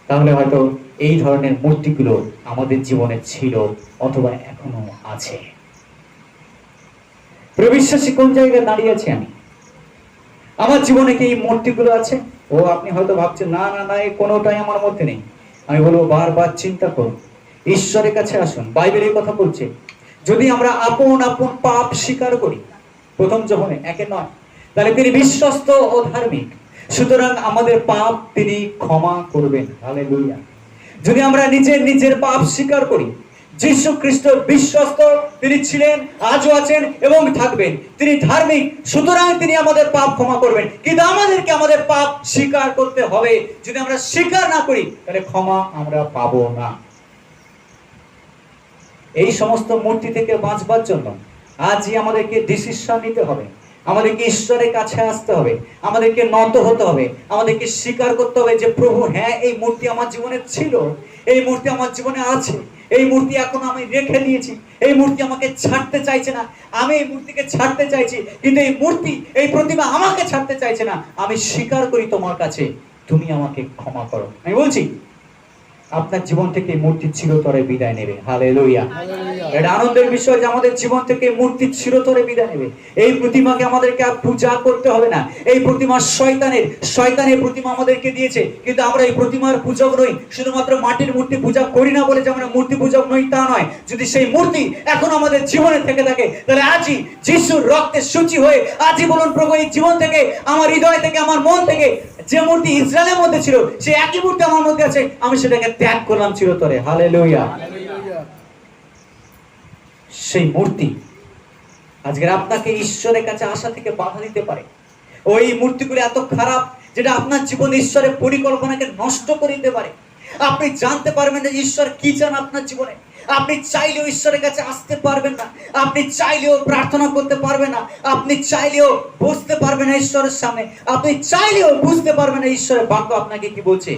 তাহলে হয়তো এই ধরনের মূর্তিগুলো আমাদের জীবনে ছিল অথবা এখনো আছে। প্রবিশ্বাসী কোন জায়গায় দাঁড়িয়ে আছি আমি, আমার জীবনে কি এই মূর্তিগুলো আছে? ও আপনি হয়তো ভাবছেন না না না, এই কোনোটাই আমার মধ্যে নেই। আমি বলবো বারবার চিন্তা করুন, ঈশ্বরের কাছে আসুন। বাইবেল এই কথা বলছে, যদি আমরা আপন আপন পাপ স্বীকার করি, প্রথম যোহনে 1:9, তাহলে তিনি বিশ্বস্ত ও ধার্মিক, সুতরাং আমাদের পাপ তিনি ক্ষমা করবেন। হালেলুয়া। যদি আমরা নিজের নিজের পাপ স্বীকার করি, যীশু খ্রিস্ট বিশ্বস্ত, তিনি ছিলেন, আজও আছেন এবং থাকবেন, তিনি ধার্মিক, সুতরাং তিনি আমাদের পাপ ক্ষমা করবেন। কিন্তু আমাদেরকে আমাদের পাপ স্বীকার করতে হবে। যদি আমরা স্বীকার না করি, তাহলে ক্ষমা আমরা পাবো না। এই সমস্ত মূর্তি থেকে বাঁচবার জন্য আজই আমাদেরকে ডিসিশন নিতে হবে, আমাদেরকে ঈশ্বরের কাছে আসতে হবে, আমাদেরকে নত হতে হবে, আমাদেরকে স্বীকার করতে হবে যে প্রভু, হ্যাঁ এই মূর্তি আমার জীবনে ছিল, এই মূর্তি আমার জীবনে আছে, এই মূর্তি এখন আমি রেখে দিয়েছি, এই মূর্তি আমাকে ছাড়তে চাইছে না, আমি এই মূর্তিকে ছাড়তে চাইছি, কিন্তু এই মূর্তি, এই প্রতিমা আমাকে ছাড়তে চাইছে না। আমি স্বীকার করি তোমার কাছে, তুমি আমাকে ক্ষমা করো। আমি বলছি আপনার জীবন থেকে মূর্তি চিরতরে বিদায় নেবে। হালেলুয়া। এটা আনন্দের বিষয় যে আমাদের জীবন থেকে মূর্তি চিরতরে বিদায় নেবে। এই প্রতিমাকে আমাদেরকে আর পূজা করতে হবে না। এই প্রতিমা শয়তানের প্রতিমা আমাদেরকে দিয়েছে, কিন্তু আমরা এই প্রতিমার পূজক নই। শুধুমাত্র মাটির মূর্তি পূজা করি না বলে যে আমরা মূর্তি পূজক নই তা নয়। যদি সেই মূর্তি এখন আমাদের জীবনে থেকে থাকে, তাহলে আজই যিশুর রক্তে শুচি হয়ে আজই বলুন, প্রভু এই জীবন থেকে, আমার হৃদয় থেকে, আমার মন থেকে যে মূর্তি ইসরায়েলের মধ্যে ছিল, সেই একই মূর্তি আমার মধ্যে আছে, আমি সেটাকে ত্যাগ করলাম চিরতরে। হালেলুয়া। সেই মূর্তি আজকের আপনাকে ঈশ্বরের কাছে আসা থেকে বাধা দিতে পারে। ওই মূর্তিগুলো এত খারাপ যেটা আপনার জীবনে ঈশ্বরের পরিকল্পনাকে নষ্ট করে দিতে পারে। আপনি জানতে পারবেন না ঈশ্বর কি চান আপনার জীবনে। আপনি চাইলেও ঈশ্বরের কাছে আসতে পারবেন না, আপনি চাইলেও প্রার্থনা করতে পারবেন না, আপনি চাইলেও বসতে পারবেন না ঈশ্বরের সামনে, আপনি চাইলেও বুঝতে পারবেন না ঈশ্বরের বাক্য আপনাকে কি বলছে।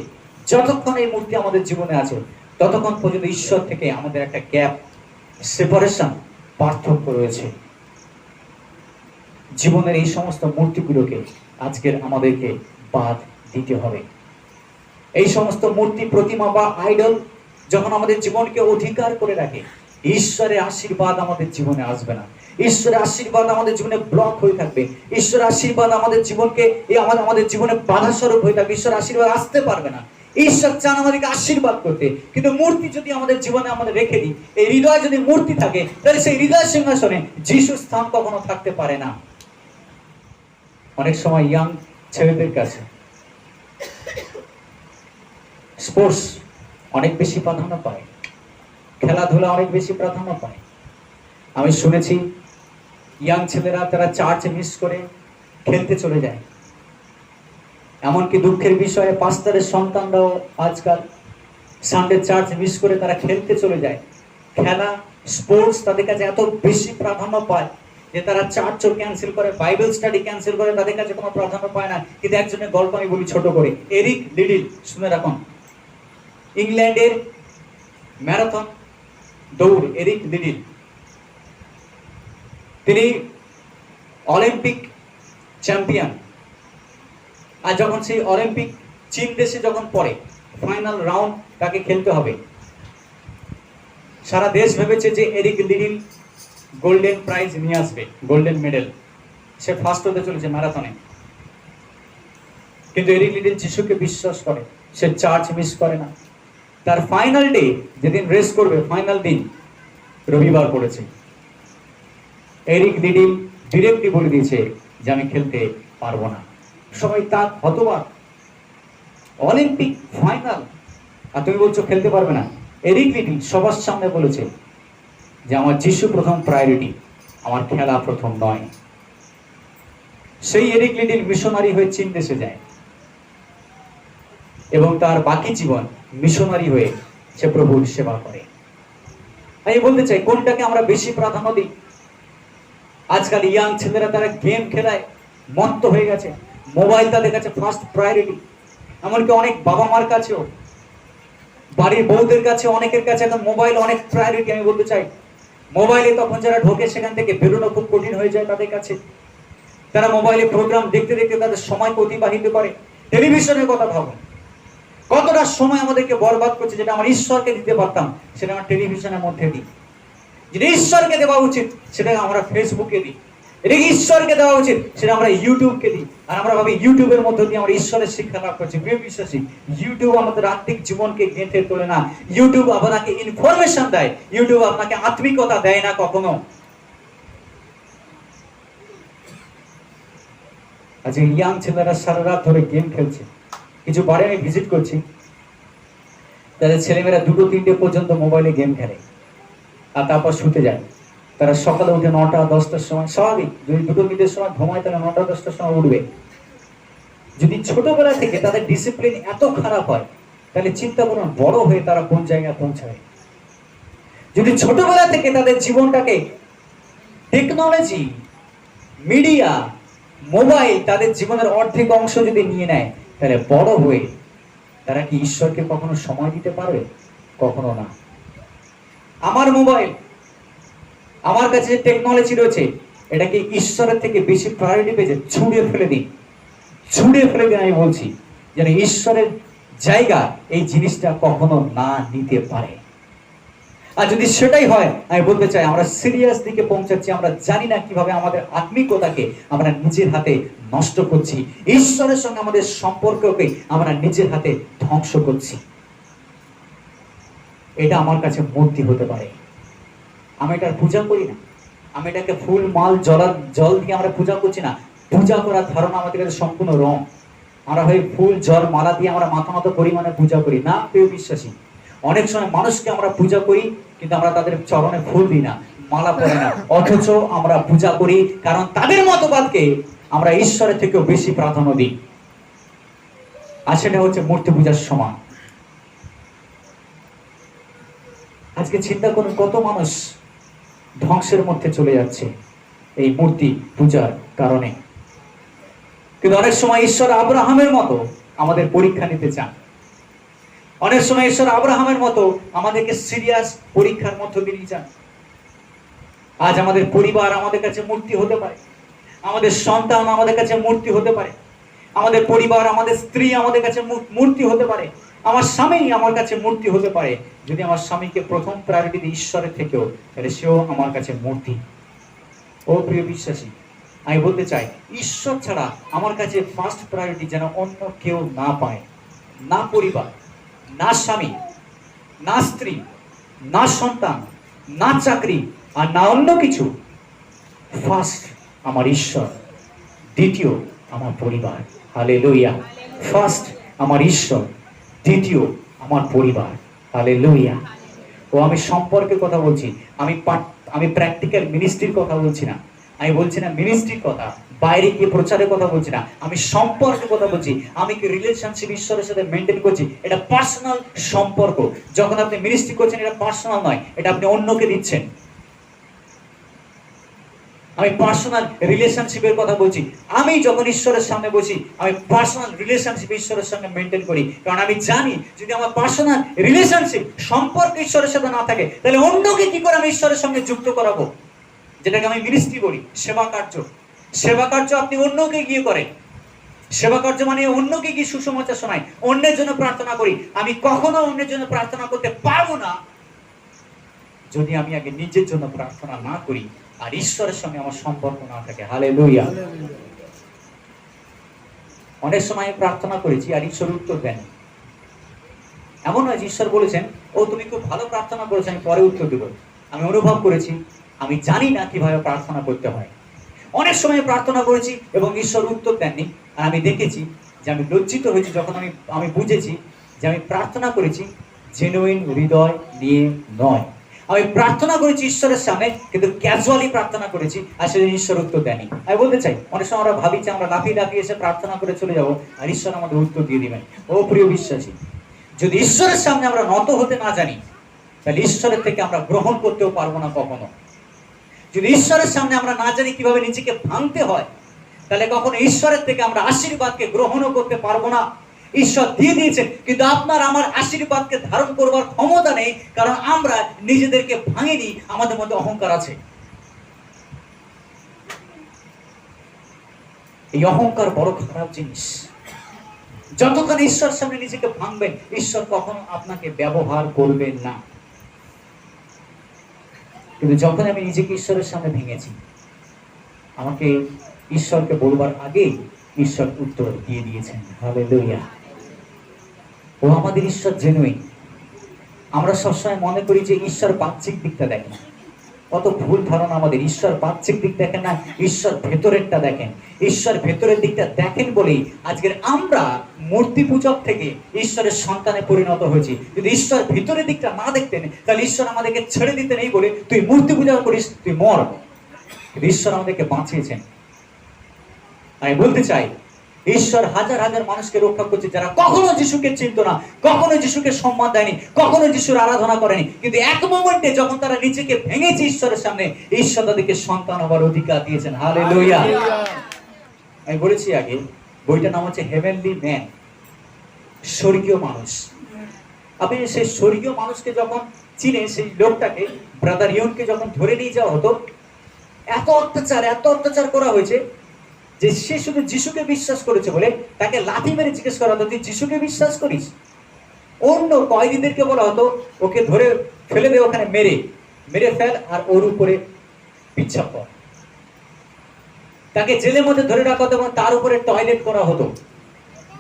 যতক্ষণ এই মূর্তি আমাদের জীবনে আছে, ততক্ষণ পর্যন্ত ঈশ্বর থেকে আমাদের একটা গ্যাপ সেপারেশন, পার্থক্য রয়েছে। জীবনের এই সমস্ত মূর্তিগুলোকে আজকের আমাদেরকে বাদ দিতে হবে। এই সমস্ত মূর্তি, প্রতিমা বা আইডল যখন আমাদের জীবনকে অধিকার করে রাখে, ঈশ্বরের আশীর্বাদ আমাদের জীবনে আসবে না। ঈশ্বরের আশীর্বাদ আমাদের জীবনে ব্লক হয়ে থাকবে। ঈশ্বরের আশীর্বাদ আমাদের জীবনকে আমাদের জীবনে বাধা স্বরূপ হয়ে থাকবে। ঈশ্বরের আশীর্বাদ আসতে পারবে না। ঈশ্বর চান আমাদেরকে আশীর্বাদ করতে, কিন্তু মূর্তি যদি আমাদের জীবনে আমাদের রেখে দিই, এই হৃদয় যদি মূর্তি থাকে, তাহলে সেই হৃদয় সিংহাসনে যিশুর স্থান কখনো থাকতে পারে না। অনেক সময় ইয়াং ছেলেদের কাছে স্পোর্টস অনেক বেশি প্রাধান্য পায়, খেলাধুলা অনেক বেশি প্রাধান্য পায়। আমি শুনেছি ইয়াং ছেলেরা তারা চার্চ মিস করে খেলতে চলে যায়। এমনকি দুঃখের বিষয়ে পাস্টারের সন্তানরাও আজকাল সানডে চার্চ মিস করে তারা খেলতে চলে যায়। খেলা, স্পোর্টস তাদের কাছে এত বেশি প্রাধান্য পায় যে তারা চার্চও ক্যান্সেল করে, বাইবেল স্টাডি ক্যান্সেল করে, তাদের কাছে কোনো প্রাধান্য পায় না। কিন্তু একজনের গল্প আমি বলি ছোট করে, এরিক লিডল, শুনে রাখুন। ইংল্যান্ডের ম্যারাথন দৌড় এরিক লিডল, তিনি অলিম্পিক চ্যাম্পিয়ন। আর যখন সেই অলিম্পিক চীন দেশে যখন পড়ে, ফাইনাল রাউন্ড তাকে খেলতে হবে, সারা দেশ ভেবেছে যে এরিক লিডল গোল্ডেন প্রাইজ নিয়ে আসবে, গোল্ডেন মেডেল, সে ফার্স্ট হতে চলেছে ম্যারাথনে। কিন্তু এরিক লিডল যিশুকে বিশ্বাস করে, সে চার্চ মিস করে না। তার ফাইনাল ডে, যেদিন রেস করবে, ফাইনাল দিন রবিবার পড়েছে। এরিক লিডল ডিরেক্টলি বলে দিয়েছে যে আমি খেলতে পারবো না। সবাই তার হতবাক, অলিম্পিক ফাইনাল আর তুমি বলছো খেলতে পারবে না। এরিক লিডল সবার সামনে বলেছে যে আমার যিশু প্রথম প্রায়োরিটি, আমার খেলা প্রথম নয়। সেই এরিক লিডল মিশনারি হয়ে চীন দেশে যায় এবং তার বাকি জীবন মিশনারি হয়ে সে প্রভুর সেবা করে। আমি বলতে চাই, কোনটাকে আমরা বেশি প্রাধান্য দিই? আজকাল ইয়াং ছেলেরা তারা গেম খেলায় মত্ত হয়ে গেছে, মোবাইল তাদের কাছে ফার্স্ট প্রায়োরিটি। এমনকি অনেক বাবা মার কাছেও, বাড়ির বউদের কাছে, অনেকের কাছে এখন মোবাইল অনেক প্রায়োরিটি। আমি বলতে চাই, মোবাইলে তখন যারা ঢোকে সেখান থেকে বেরোনো খুব কঠিন হয়ে যায় তাদের কাছে। তারা মোবাইলে প্রোগ্রাম দেখতে দেখতে তাদের সময়কে অতিবাহিত করে। টেলিভিশনের কথা ভাবুন, কতটা সময় আমাদেরকে বরবাদ করছে, যেটা আমার ঈশ্বরকে দিতে পারতাম সেটা আমার টেলিভিশনের মধ্যে দিই। যেটা ঈশ্বরকে দেওয়া উচিত সেটা আমরা ফেসবুকে দিই। এটা ঈশ্বরকে দেওয়া উচিত সেটা আমরা ইউটিউবকে দিই। আর আমরা ভাবি ইউটিউবের মধ্য দিয়ে আমরা ঈশ্বরের শিক্ষা লাভ করছি। প্রিয় বিশ্বাসী, ইউটিউব আমাদের আত্মিক জীবনকে গেঁথে তোলে না। ইউটিউব আপনাকে ইনফরমেশন দেয়, ইউটিউব আপনাকে আত্মিকতা দেয় না কখনো। আজকে ইয়াং ছেলেরা সারা রাত ধরে গেম খেলছে। কিছু বারে আমি ভিজিট করছি, তাদের ছেলেমেয়েরা 2-3টে পর্যন্ত মোবাইলে গেম খেলে আর তারপর শুতে যায়। তারা সকালে উঠে 9টা-10টার সময়, স্বাভাবিক যদি 2-3টের সময় ঘুমায় তাহলে 9টা-10টার সময় উঠবে। যদি ছোটবেলা থেকে তাদের ডিসিপ্লিন এত খারাপ হয়, তাহলে চিন্তা করুন বড় হয়ে তারা কোন জায়গায় পৌঁছাবে। যদি ছোটবেলা থেকে তাদের জীবনটাকে টেকনোলজি, মিডিয়া, মোবাইল তাদের জীবনের অর্ধেক অংশ যদি নিয়ে নেয়, তাহলে বড় হয়ে তারা কি ঈশ্বরকে কখনো সময় দিতে পারবে? কখনো না। আমার মোবাইল, আমার কাছে যে টেকনোলজি রয়েছে, এটাকে ঈশ্বরের থেকে বেশি প্রায়োরিটি পেয়েছে, ছুঁড়ে ফেলে দিন, ছুঁড়ে ফেলে দিন। আমি বলছি যেন ঈশ্বরের জায়গা এই জিনিসটা কখনো না নিতে পারে। আর যদি সেটাই হয়, আমি বলতে চাই আমরা সিরিয়াস দিকে পৌঁছাচ্ছি। আমরা জানি না কিভাবে আমাদের আত্মিকতাকে আমরা নিজের হাতে নষ্ট করছি, ঈশ্বরের সঙ্গে আমাদের সম্পর্ককে আমরা নিজের হাতে ধ্বংস করছি। এটা আমার কাছে মূর্তি হতে পারে। আমি এটার পূজা করি না, আমি এটাকে ফুল মাল জল দিয়ে আমরা পূজা করছি না। পূজা করার ধারণা আমাদের কাছে সম্পূর্ণ রং। আমরা হয় ফুল, জল, মালা দিয়ে আমরা মাথা মতো পরিমাণে পূজা করি না। প্রিয় বিশ্বাসী, অনেক সময় মানুষকে আমরা পূজা করি কিন্তু আমরা তাদের চরণে ফুল দিই না, মালা পরে না, অথচ আমরা পূজা করি কারণ তাদের মতবাদকে আমরা ঈশ্বরের থেকেও বেশি প্রাধান্য দিই। আর সেটা হচ্ছে মূর্তি পূজার সমান। আজকে চিন্তা করুন কত মানুষ ধ্বংসের মধ্যে চলে যাচ্ছে এই মূর্তি পূজার কারণে। কিন্তু অনেক সময় ঈশ্বর আব্রাহামের মতো আমাদের পরীক্ষা নিতে চান। অনেক সময় ঈশ্বর আব্রাহামের মতো আমাদেরকে সিরিয়াস পরীক্ষার মধ্য দিয়ে চান। আজ আমাদের পরিবার আমাদের কাছে মূর্তি হতে পারে, আমাদের সন্তান আমাদের কাছে মূর্তি হতে পারে, আমাদের পরিবার আমাদের স্ত্রী আমাদের কাছে মূর্তি হতে পারে, আমার স্বামী আমার কাছে মূর্তি হতে পারে। যদি আমার স্বামীকে প্রথম প্রায়োরিটি দিই ঈশ্বরের থেকেও, তাহলে সেও আমার কাছে মূর্তি। ও প্রিয় বিশ্বাসী, আমি বলতে চাই ঈশ্বর ছাড়া আমার কাছে ফার্স্ট প্রায়োরিটি যেন অন্য কেউ না পায়, না পরিবার, না স্বামী, না স্ত্রী, না সন্তান, না চাকরি, আর না অন্য কিছু। ফার্স্ট আমার ঈশ্বর, দ্বিতীয় আমার পরিবার। হালেলুয়া। ফার্স্ট আমার ঈশ্বর, দ্বিতীয় আমার পরিবার। হালেলুয়া। ও আমি সম্পর্কের কথা বলছি, আমি প্র্যাকটিক্যাল মিনিস্ট্রির কথা বলছি না, আমি বলছি না মিনিস্ট্রির কথা, বাইরে গিয়ে প্রচারের কথা বলছি না, আমি সম্পর্কের কথা বলছি। আমি কি রিলেশনশিপ ঈশ্বরের সাথে মেনটেন করছি? এটা পার্সোনাল সম্পর্ক। যখন আপনি মিনিস্ট্রি করছেন, এটা পার্সোনাল নয়, এটা আপনি অন্যকে দিচ্ছেন। আমি পার্সোনাল রিলেশনশিপের কথা বলছি। আমি যখন ঈশ্বরের সামনে বসি, আমি পার্সোনাল রিলেশনশিপ ঈশ্বরের সঙ্গে মেনটেন করি, কারণ আমি জানি যদি আমার পার্সোনাল রিলেশনশিপ সম্পর্ক ঈশ্বরের সাথে না থাকে, তাহলে অন্যকে কি করে আমি ঈশ্বরের সঙ্গে যুক্ত করাবো? যেটাকে আমি মিনিস্ট্রি বলি, সেবা কার্য। সেবা কার্য আপনি অন্যকে গিয়ে করেন। সেবা কার্য মানে অন্যকে গিয়ে সুসমাচার শোনাই, অন্যের জন্য প্রার্থনা করি। আমি কখনো অন্যের জন্য প্রার্থনা করতে পারবো না যদি আমি আগে নিজের জন্য প্রার্থনা না করি আর ঈশ্বরের সঙ্গে আমার সম্পর্ক না থাকে। হালেলুয়া। অনেক সময় প্রার্থনা করেছি আর ঈশ্বর উত্তর দেন। এমন নয় যে ঈশ্বর বলেছেন, ও তুমি খুব ভালো প্রার্থনা করেছো, আমি পরে উত্তর দেবো। আমি অনুভব করেছি, আমি জানি না কিভাবে প্রার্থনা করতে হয়। অনেক সময় প্রার্থনা করেছি এবং ঈশ্বর উত্তর দেননি, আর আমি দেখেছি যে আমি লজ্জিত হয়েছি যখন আমি বুঝেছি যে আমি প্রার্থনা করেছি জেনুইন হৃদয় নিয়ে নয়। আমি প্রার্থনা করেছি ঈশ্বরের সামনে, কিন্তু ক্যাজুয়ালি প্রার্থনা করেছি, আর সেদিন ঈশ্বর উত্তর দেয়নি। আমি বলতে চাই অনেক সময় আমরা ভাবি যে আমরা লাফিয়ে লাফিয়ে এসে প্রার্থনা করে চলে যাবো আর ঈশ্বর আমাদের উত্তর দিয়ে দিবেন। ও প্রিয় বিশ্বাসী, যদি ঈশ্বরের সামনে আমরা নত হতে না জানি, তাহলে ঈশ্বরের থেকে আমরা গ্রহণ করতেও পারবো না কখনো। যদি ঈশ্বরের সামনে আমরা না জানি কিভাবে নিজেকে ভাঙতে হয়, তাহলে কখনো ঈশ্বরের থেকে আমরা আশীর্বাদকে গ্রহণও করতে পারবো না। ঈশ্বর দিয়ে দিয়েছেন, কিন্তু আপনার আমার আশীর্বাদকে ধারণ করবার ক্ষমতা নেই, কারণ আমরা নিজেদেরকে ভাঙিনি, আমাদের মধ্যে অহংকার আছে। এই অহংকার বড় খারাপ জিনিস। যতক্ষণ ঈশ্বরের সামনে নিজেকে ভাঙবেন, ঈশ্বর কখনো আপনাকে ব্যবহার করবেন না। কিন্তু যখন আমি নিজেকে ঈশ্বরের সামনে ভেঙেছি, আমাকে ঈশ্বরকে বলবার আগেই ঈশ্বর উত্তর দিয়ে দিয়েছেন। হালেলুয়া। ও আমাদের ঈশ্বর জেনুইন। আমরা সবসময় মনে করি যে ঈশ্বর বাহ্যিক দিকটা দেখেন। কত ভুল ধারণা আমাদের। ঈশ্বর বাহ্যিক দিক দেখেন না, ঈশ্বর ভেতরেরটা দেখেন। ঈশ্বর ভেতরের দিকটা দেখেন বলেই আজকের আমরা মূর্তি পূজক থেকে ঈশ্বরের সন্তানে পরিণত হয়েছি। যদি ঈশ্বর ভেতরের দিকটা না দেখতেন, তাহলে ঈশ্বর আমাদেরকে ছেড়ে দিতেন এই বলে, তুই মূর্তি পূজা করিস, তুই মর। ঈশ্বর আমাদেরকে বাঁচিয়েছেন। আমি বলতে চাই, ঈশ্বর হাজার হাজার মানুষকে রক্ষা করছে যারা কখনো যিশুকে চিনত না, কখনো যিশুকে সম্মান দেয়নি, কখনো যিশুর আরাধনা করেনি, কিন্তু এক মোমেন্টে যখন তারা নিজেকে ভেঙেছে ঈশ্বরের সামনে, ঈশ্বর তাদেরকে সন্তান হবার অধিকার দিয়েছেন। হালেলুয়া। আমি বলেছি আগে, বইটার নাম হচ্ছে হেভেনলি ম্যান, স্বর্গীয় মানুষ। আপনি সেই স্বর্গীয় মানুষকে যখন চিনে, সেই লোকটাকে, ব্রাদার ইয়নকে যখন ধরে নিয়ে যাওয়া হতো, এত অত্যাচার করা হয়েছে যে সে শুধু যিশুকে বিশ্বাস করেছে বলে তাকে লাথি মেরে জিজ্ঞেস করা হতো, তুই যিশুকে বিশ্বাস করিস? অন্য কয়েদিদেরকে বলা হতো, ওকে ধরে ফেলে দে, ওখানে মেরে ফেল, আর ওর উপরে পিচ্ছাপ কর। তাকে জেলের মধ্যে ধরে রাখা হতো এবং তার উপরে টয়লেট করা হতো।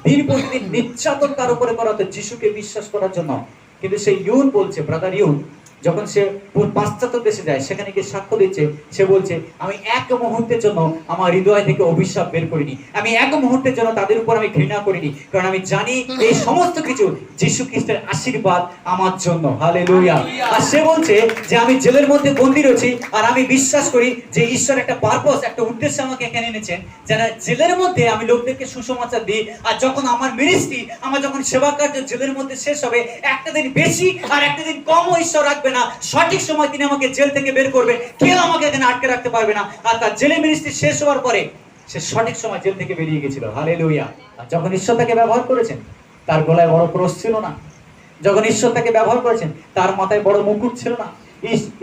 দিন প্রতিদিন নির্যাতন তার উপরে করা হতো যিশুকে বিশ্বাস করার জন্য। কিন্তু সেই ইউন বলছে, ব্রাদার ইউন, যখন সে পাশ্চাত্য দেশে যায়, সেখানে গিয়ে সাক্ষ্য দিচ্ছে, সে বলছে, আমি এক মুহূর্তের জন্য আমার হৃদয় থেকে অভিশাপ বের করিনি, আমি এক মুহূর্তের জন্য তাদের উপর আমি ঘৃণা করিনি, কারণ আমি জানি এই সমস্ত কিছু যিশু খ্রিস্টের আশীর্বাদ আমার জন্য। হালেলুয়া। আর সে বলছে যে আমি জেলের মধ্যে বন্দী রয়েছি, আর আমি বিশ্বাস করি যে ঈশ্বর একটা পারপস, একটা উদ্দেশ্যে আমাকে এখানে এনেছেন, যারা জেলের মধ্যে আমি লোকদেরকে সুসমাচার দিই। আর যখন আমার মিনিস্ট্রি, আমার যখন সেবা কার্য জেলের মধ্যে শেষ হবে, একটা দিন বেশি আর একটা দিন কমও ঈশ্বর রাখবে না, সঠিক সময় তিনি আমাকে জেল থেকে বের করবে, কেউ আমাকে এখানে আটকে রাখতে পারবে না। আর তার জেলে মিনিস্ট্রি শেষ হওয়ার পরে সে সঠিক সময় জেল থেকে বেরিয়ে গেছিল। হালেলুয়া। আর যখন ঈশ্বর তাকে ব্যবহার করেছেন, তার গলায় বড় ক্রস ছিল না। যখন ঈশ্বর তাকে ব্যবহার করেছেন, তার মাথায় বড় মুকুট ছিল না।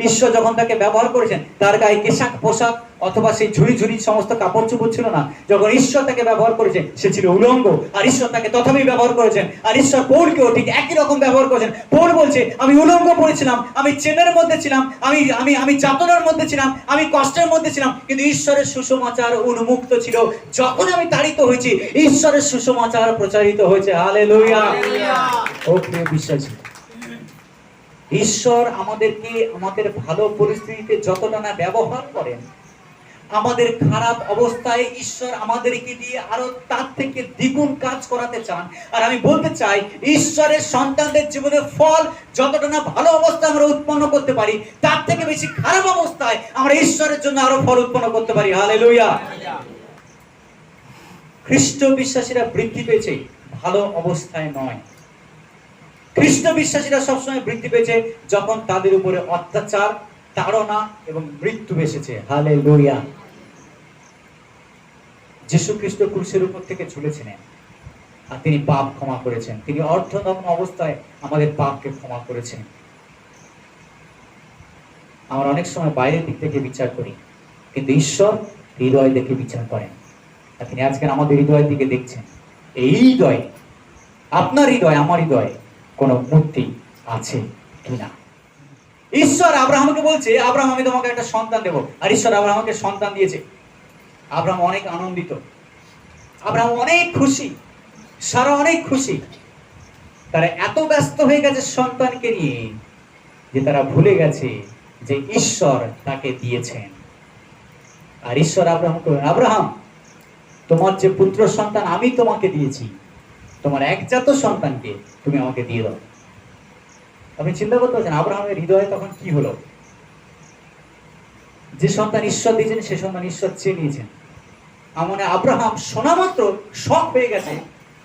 ঈশ্বর যখন তাকে ব্যবহার করেছেন, তার গায়ে পোশাক অথবা সেই ঝুড়ি ঝুড়ি সমস্ত কাপড় চোপড় ছিল না। যখন ঈশ্বর তাকে ব্যবহার করেছেন, সে ছিল উলঙ্গ, আর ঈশ্বর তাকে তথাপি ব্যবহার করেছেন। আর ঈশ্বর পৌলকেও ঠিক একই রকম ব্যবহার করেছেন। পৌল বলছে, আমি উলঙ্গ পড়েছিলাম, আমি চেনের মধ্যে ছিলাম, আমি আমি আমি যাতনার মধ্যে ছিলাম, আমি কষ্টের মধ্যে ছিলাম, কিন্তু ঈশ্বরের সুসমাচার উন্মুক্ত ছিল। যখন আমি তাড়িত হয়েছি, ঈশ্বরের সুসমাচার প্রচারিত হয়েছে। হালেলুয়া। ও প্রিয় বিশ্বাসী, ঈশ্বর আমাদেরকে আমাদের ভালো পরিস্থিতিতে যতটা না ব্যবহার করেন, আমাদের খারাপ অবস্থায় ঈশ্বর আমাদেরকে দিয়ে আরো তার থেকে দ্বিগুণ কাজ করাতে চান। আর আমি বলতে চাই, ঈশ্বরের সন্তানদের জীবনের ফল যতটা না ভালো অবস্থা আমরা উৎপন্ন করতে পারি, তার থেকে বেশি খারাপ অবস্থায় আমরা ঈশ্বরের জন্য আরো ফল উৎপন্ন করতে পারি। হালেলুয়া। খ্রিস্ট বিশ্বাসীরা বৃদ্ধি পেয়েছে ভালো অবস্থায় নয়। খ্রিস্ট বিশ্বাসীরা সবসময় বৃদ্ধি পেয়েছে যখন তাদের উপরে অত্যাচার, তাড়না এবং মৃত্যু এসেছে। হালেলুয়া। যীশু খ্রিস্ট ক্রুশের উপর থেকে ঝুলেছিলেন, আর তিনি পাপ ক্ষমা করেছেন। তিনি অর্ধনগ্ন অবস্থায় আমাদের পাপকে ক্ষমা করেছেন। আমরা অনেক সময় বাইরের দিক থেকে বিচার করি, কিন্তু ঈশ্বর হৃদয় দেখে বিচার করেন। আর তিনি আজকে আমাদের হৃদয়ের দিকে দেখছেন। এই হৃদয়, আপনার হৃদয়, আমার হৃদয় কোন মূর্তি আছে কিনা। ঈশ্বর আব্রাহামকে বলছে, আব্রাহাম আমি তোমাকে একটা সন্তান দেব। আর ঈশ্বর আব্রাহামকে সন্তান দিয়েছে। আব্রাহাম অনেক আনন্দিত, আব্রাহাম অনেক খুশি, সারা অনেক খুশি। তারা এত ব্যস্ত হয়ে গেছে সন্তানকে নিয়ে যে তারা ভুলে গেছে যে ঈশ্বর তাকে দিয়েছেন। আর ঈশ্বর আব্রাহামকে, আব্রাহাম তোমার যে পুত্র সন্তান আমি তোমাকে দিয়েছি, তোমার একজাত সন্তানকে তুমি আমাকে দিয়ে দাও। আপনি চিন্তা করতে পারছেন আব্রাহামের হৃদয়ে তখন কি হলো? যে সন্তান ঈশ্বর দিয়েছেন, সে সন্তান ঈশ্বর চেয়ে নিয়েছেন। মানে আব্রাহাম শোনা মাত্র শক হয়ে গেছে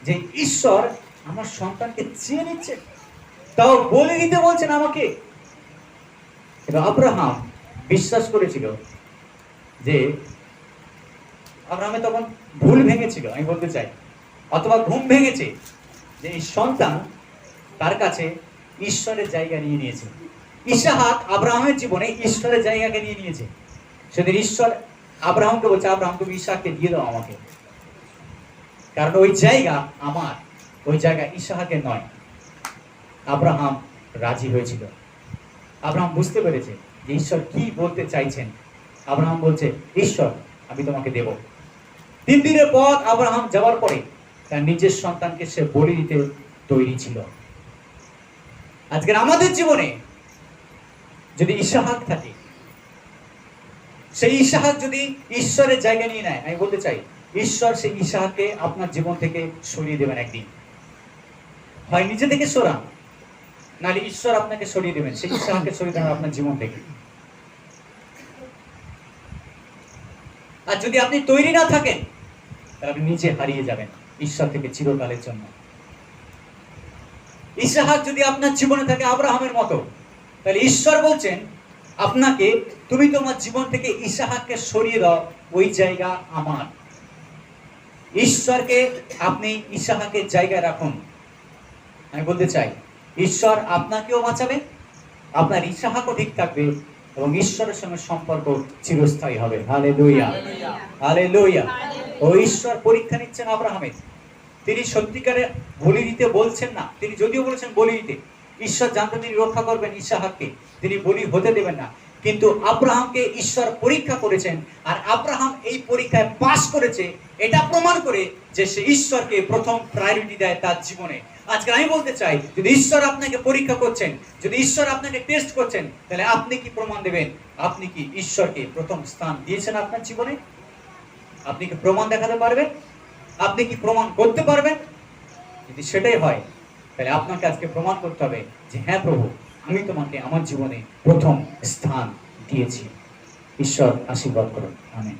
যে ঈশ্বর আমার সন্তানকে চেয়ে নিচ্ছে, তাও বলে দিতে বলছেন আমাকে। আব্রাহাম বিশ্বাস করেছিল যে, আব্রাহামে তখন ভুল ভেঙেছিল, আমি বলতে চাই, অথবা ঘুম ভেঙেছে যে এই সন্তান তার কাছে ঈশ্বরের জায়গা নিয়ে নিয়েছে। ইসাহাক আব্রাহামের জীবনে ঈশ্বরের জায়গাকে নিয়ে নিয়েছে। সেদিন ঈশ্বর আব্রাহামকে বলছে, আব্রাহাম তুমি ইসাহাককে দিয়ে দাও আমাকে, কারণ ওই জায়গা আমার, ওই জায়গা ইসাহাকের নয়। আব্রাহাম রাজি হয়েছিল। আব্রাহাম বুঝতে পেরেছে যে ঈশ্বর কি বলতে চাইছেন। আব্রাহাম বলছে, ঈশ্বর আমি তোমাকে দেব। 3 দিনের পথ আব্রাহাম যাওয়ার পরে তার নিজের সন্তানকে সে বলি দিতে তৈরি ছিল। আজকের আমাদের জীবনে যদি ইসাহাক থাকে, সেই ইসাহাক যদি ঈশ্বরের জায়গা নিয়ে নেয়, আমি বলতে চাই ঈশ্বর সেই ইসাহাককে আপনার জীবন থেকে সরিয়ে দেবেন একদিন। হয় নিজে থেকে সরান, নাহলে ঈশ্বর আপনাকে সরিয়ে দেবেন, সেই ইসাহাককে সরিয়ে দেবেন আপনার জীবন থেকে। আর যদি আপনি তৈরি না থাকেন, তাহলে আপনি নিজে হারিয়ে যাবেন ঈশ্বর থেকে চিরকালের জন্য। ইসাহাক যদি আপনার জীবনে থাকে আব্রাহামের মতো, তাহলে ঈশ্বর বলছেন আপনাকে, তুমি তোমার জীবন থেকে ইসাহাককে সরিয়ে দাও, ওই জায়গা আমার। ঈশ্বরকে আপনি ইসাহাকের জায়গায় রাখুন। আমি বলতে চাই ঈশ্বর আপনাকেও বাঁচাবে, আপনার ইসাহাকও ঠিক থাকবে, এবং ঈশ্বরের সঙ্গে সম্পর্ক চিরস্থায়ী হবে। Hallelujah, hallelujah. ও ঈশ্বর পরীক্ষা নিচ্ছেন আব্রাহামের। তিনি সত্যিকারে বলি দিতে বলছেন না। তিনি যদিও বলেছেন বলি দিতে, ঈশ্বর জানতেন তিনি রক্ষা করবেন ইসাহাককে, তিনি বলি হতে দেবেন না। কিন্তু আব্রাহামকে ঈশ্বর পরীক্ষা করেছেন, আর আব্রাহাম এই পরীক্ষায় পাস করেছে, এটা প্রমাণ করে যে সে ঈশ্বরকে প্রথম প্রায়োরিটি দেয় তার জীবনে। আজকে আমি বলতে চাই, যদি ঈশ্বর আপনাকে পরীক্ষা করছেন, যদি ঈশ্বর আপনাকে টেস্ট করছেন, তাহলে আপনি কি প্রমাণ দেবেন? আপনি কি ঈশ্বরকে প্রথম স্থান দিয়েছেন আপনার জীবনে? আপনি কি প্রমাণ দেখাতে পারবেন? আপনি কি প্রমাণ করতে পারবেন? যদি সেটাই হয়, তাহলে আপনাকে আজকে প্রমাণ করতে হবে যে হ্যাঁ প্রভু, আমি তোমাকে আমার জীবনে প্রথম স্থান দিয়েছি। ঈশ্বর আশীর্বাদ করুন। আমেন।